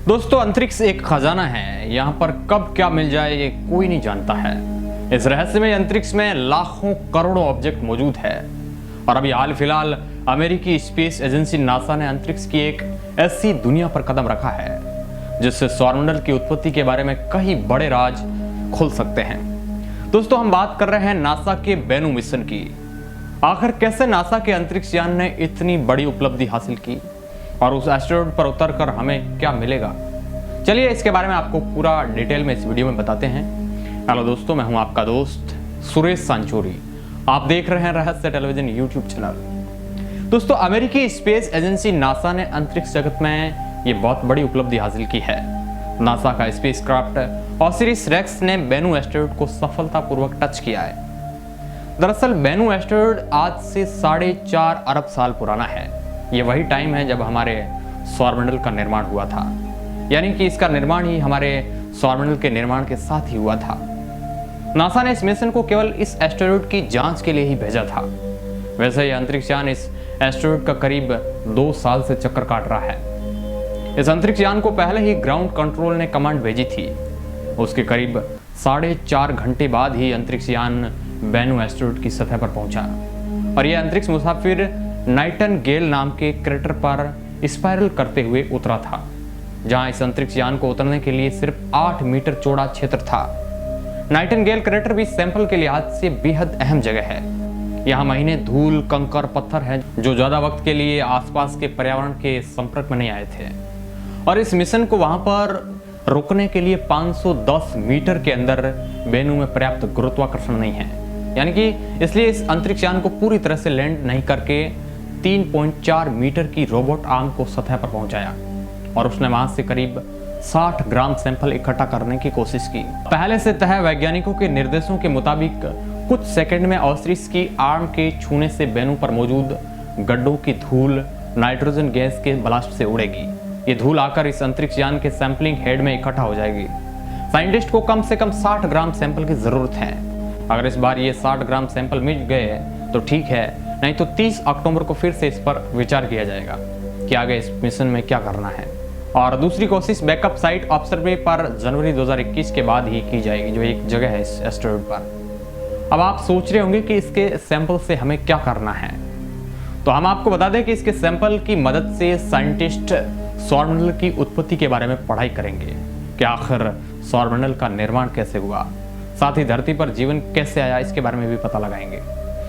दोस्तों, अंतरिक्ष एक खजाना है। यहाँ पर कब क्या मिल जाए ये कोई नहीं जानता है। इस रहस्यमय अंतरिक्ष में लाखों करोड़ों ऑब्जेक्ट मौजूद है। और अभी हाल फिलहाल अमेरिकी स्पेस एजेंसी नासा ने अंतरिक्ष की एक ऐसी दुनिया पर कदम रखा है जिससे सौरमंडल की उत्पत्ति के बारे में कई बड़े राज खुल सकते हैं। दोस्तों, हम बात कर रहे हैं नासा के बेनू मिशन की। आखिर कैसे नासा के अंतरिक्ष यान ने इतनी बड़ी उपलब्धि हासिल की और उस एस्टेरॉयड पर उतरकर हमें क्या मिलेगा, चलिए इसके बारे में आपको पूरा डिटेल में इस वीडियो में बताते हैं। हेलो दोस्तों, मैं हूं आपका दोस्त सुरेश सांचोरी। आप देख रहे हैं रहस्य टेलीविजन यूट्यूब चैनल। दोस्तों, अमेरिकी स्पेस एजेंसी नासा ने अंतरिक्ष जगत में ये बहुत बड़ी उपलब्धि हासिल की है। नासा का स्पेसक्राफ्ट ओसिरिस रेक्स ने बेनू एस्टेरॉयड को सफलतापूर्वक टच किया है। दरअसल बेनू एस्टेरॉयड आज से 4.5 अरब साल पुराना है। ये वही टाइम है जब हमारे सौरमंडल का निर्माण हुआ था, यानी कि इसका निर्माण ही हमारे सौरमंडल के निर्माण के साथ ही हुआ था। नासा ने इस मिशन को केवल इस एस्टेरॉयड की जांच के लिए ही भेजा था। वैसे ही अंतरिक्ष यान इस एस्टेरॉयड का करीब 2 साल से चक्कर काट रहा है। इस अंतरिक्ष यान को पहले ही ग्राउंड कंट्रोल ने कमांड भेजी थी। उसके करीब 4.5 घंटे बाद ही अंतरिक्ष यान बेनू एस्टेरॉयड की सतह पर पहुंचा और यह अंतरिक्ष मुसाफिर नाइटिंगेल नाम के क्रेटर पर स्पाइरल करते हुए उतरा था, जहां इस अंतरिक्ष यान को उतरने के लिए सिर्फ 8 मीटर चौड़ा क्षेत्र था। नाइटिंगेल क्रेटर भी सैंपल के लिहाज से बेहद अहम जगह है। यहाँ महीने धूल, कंकर, पत्थर हैं जो ज्यादा वक्त के लिए आसपास के पर्यावरण के संपर्क में नहीं आए थे। और इस मिशन को वहां पर रुकने के लिए 510 मीटर के अंदर बेनू में पर्याप्त गुरुत्वाकर्षण नहीं है, यानी कि इसलिए इस अंतरिक्ष यान को पूरी तरह से लैंड नहीं करके 3.4 मीटर की रोबोट आर्म को सतह पर पहुंचाया और उसने वहां से करीब 60 ग्राम सैंपल इकट्ठा करने की कोशिश की। पहले से तय वैज्ञानिकों के निर्देशों के मुताबिक कुछ सेकंड में ओसिरिस की आर्म के छूने से बेनू पर मौजूद गड्ढों की धूल नाइट्रोजन गैस के ब्लास्ट से उड़ेगी। ये धूल आकर इस अंतरिक्ष यान के सैंपलिंग हेड में इकट्ठा हो जाएगी। साइंटिस्ट को कम से कम 60 ग्राम सैंपल की जरूरत है। अगर इस बार ये 60 ग्राम सैंपल मिल गए तो ठीक है, नहीं तो 30 अक्टूबर को फिर से इस पर विचार किया जाएगा कि आगे इस मिशन में क्या करना है। और दूसरी कोशिश बैकअप साइट ऑब्जर्वे पर जनवरी 2021 के बाद ही की जाएगी, जो एक जगह है इस एस्टेरॉयड पर। अब आप सोच रहे होंगे कि इसके सैंपल से हमें क्या करना है, तो हम आपको बता दें कि इसके सैंपल की मदद से साइंटिस्ट सौरमंडल की उत्पत्ति के बारे में पढ़ाई करेंगे कि आखिर सौरमंडल का निर्माण कैसे हुआ, साथ ही धरती पर जीवन कैसे आया, इसके बारे में भी पता लगाएंगे।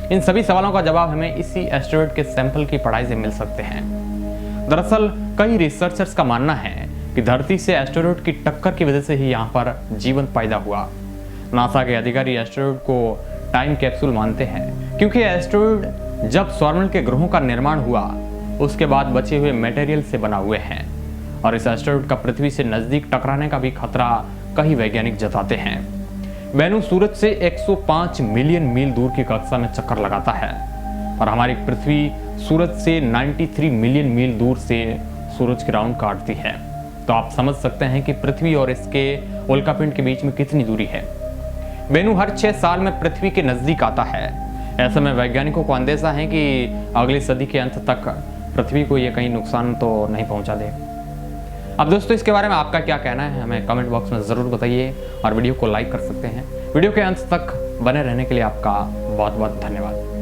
इन सभी सवालों का जवाब हमें इसी एस्टेरॉयड के सैंपल की पढ़ाई से मिल सकते हैं। दरअसल कई रिसर्चर्स का मानना है कि धरती से एस्टेरॉयड की टक्कर की वजह से ही यहाँ पर जीवन पैदा हुआ। नासा के अधिकारी एस्टेरॉयड को टाइम कैप्सूल मानते हैं, क्योंकि एस्टेरॉयड जब सौरमंडल के ग्रहों का निर्माण हुआ उसके बाद बचे हुए मटेरियल से बना हुए हैं। और इस एस्टेरॉयड का पृथ्वी से नजदीक टकराने का भी खतरा कई वैज्ञानिक जताते हैं। बेनू सूरज से 105 मिलियन मील दूर की कक्षा में चक्कर लगाता है और हमारी पृथ्वी सूरज से 93 मिलियन मील दूर से सूरज की राउंड काटती है। तो आप समझ सकते हैं कि पृथ्वी और इसके उल्कापिंड के बीच में कितनी दूरी है। बेनू हर 6 साल में पृथ्वी के नजदीक आता है। ऐसे में वैज्ञानिकों को अंदेशा है कि अगली सदी के अंत तक पृथ्वी को ये कहीं नुकसान तो नहीं पहुंचा दे। अब दोस्तों, इसके बारे में आपका क्या कहना है हमें कमेंट बॉक्स में ज़रूर बताइए और वीडियो को लाइक कर सकते हैं। वीडियो के अंत तक बने रहने के लिए आपका बहुत बहुत धन्यवाद।